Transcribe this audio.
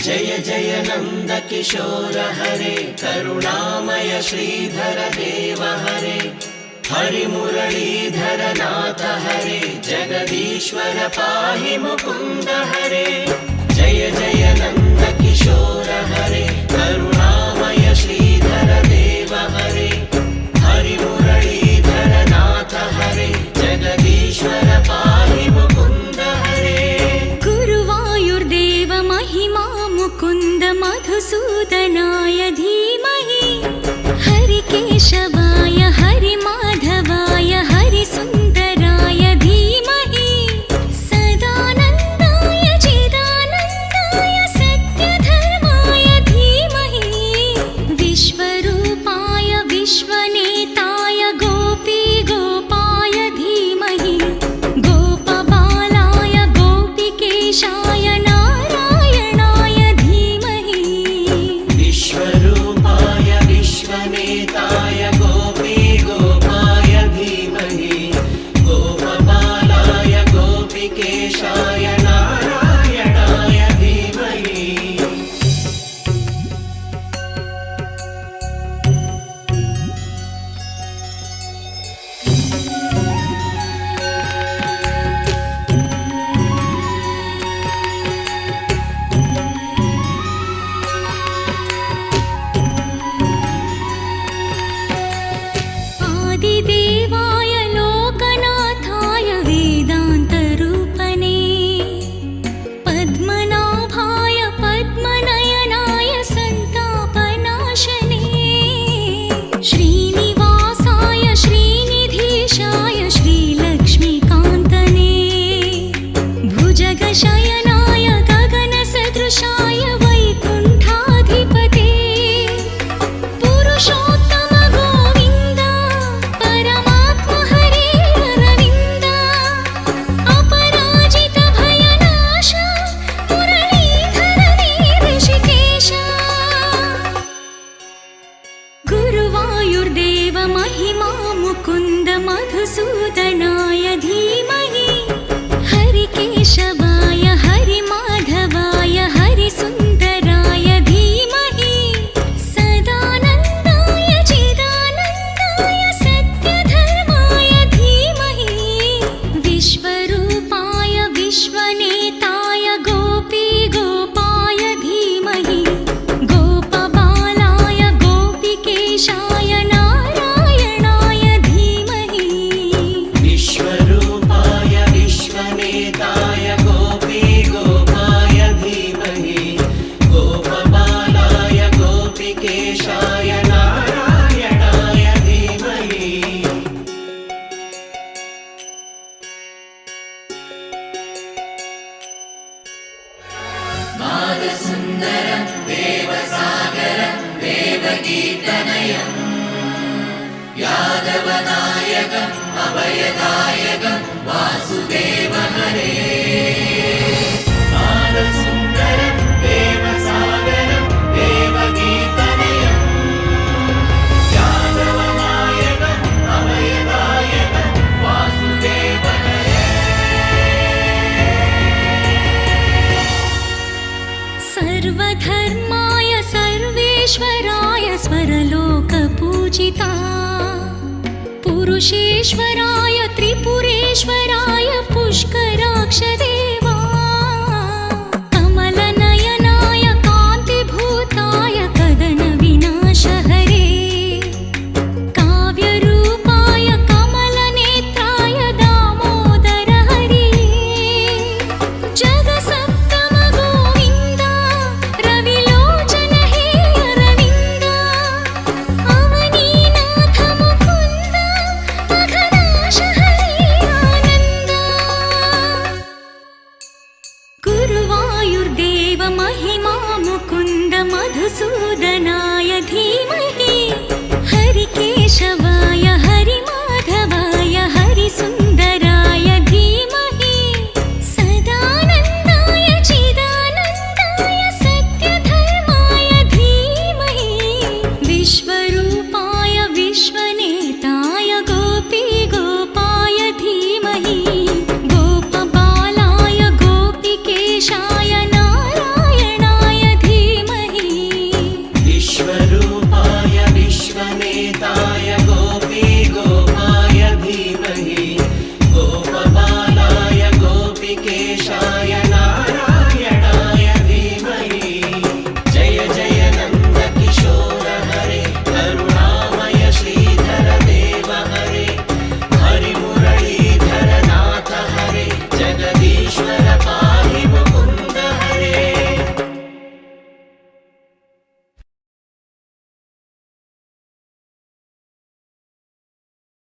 जय जय नंद किशोर हरे करुणामय श्रीधर देव हरे हरि मुरलीधर नाथ हरे जगदीश्वर पाहि मुकुंद हरे जय जय नंद किशोर हरे करुणामय श्रीधर देव हरे हरि मुरलीधर नाथ हरे जगदीश्वर पाहि मुकुंद हरे गुरुवायुर्देव महिमा मुकुंद मधुसूदनाय धीमहि हरिकेशवाय हरिमाधवाय हरिसुन्दराय धीमहि सदानन्दाय चिदानन्दाय सत्यधर्माय धीमहि विश्वरूपाय विश्वनेताय गोपीगोपाय धीमहि गोपबालाय गोपिकेशाय नारायणाय धीमहि विश्वरूपाय विश्वनेताय गोपीगोपाय धीमहि गोपबालाय गोपिकेशाय नारायणाय धीमहि आदिदेवाय लोकनाथाय वेदान्तरूपणे पद्मनाभाय पद्मनयनाय सन्तापनाशने श्रीनिवासाय श्रीनिधीशाय श्रीलक्ष्मीकान्तने भुजगशयनाय गगनसदृशाय वैकुण्ठाधिपते पुरुषोत्तम गोविन्द परमात्म हरे अरविन्द अपराजित भयनाश मुरलीधर ऋषिकेश गुरुवायुर्देव महिमा मुकुन्द मधुसूदनाय धीमहि हरिकेशवाय हरिमाधवाय हरिसुन्दराय धीमहि सदानन्दाय चिदानन्दाय सत्यधर्माय धीमहि विश्वरूपाय विश्वनेताय गोपीगोपाय धीमहि गोपबालाय गोपिकेशाय नारायणाय धीमहि विश्वरूपाय विश्वनेताय गोपीगोपाय धीमहि गोपबालाय गोपिकेशाय नारायणाय धीमहि नादसुन्दरं देवसागरं देवगीतनयं यादवनायकम् अभयदायकं वासुदेव हरे नादसुन्दरं देवसागरं देवगीतनयं यादवनायकम् अभयदायकं वासुदेव हरे सर्वधर्माय सर्वेश्वराय स्वरलोकपूजिता पुरुषेश्वराय त्रिपुरेश्वराय पुष्कराक्षदेवा कमलनयनाय कान्तिभूताय कदनविनाश हरे काव्यरूपाय कमलनेत्राय दामोदर हरि जगसप्तम गोविन्द रविलोचन हे अरविन्द अवनीनाथ मुकुन्द अघनाश हरे आनन्द गुरुवायुर्देव महिमा मुकुन्द मधुसूदनाय धीमहि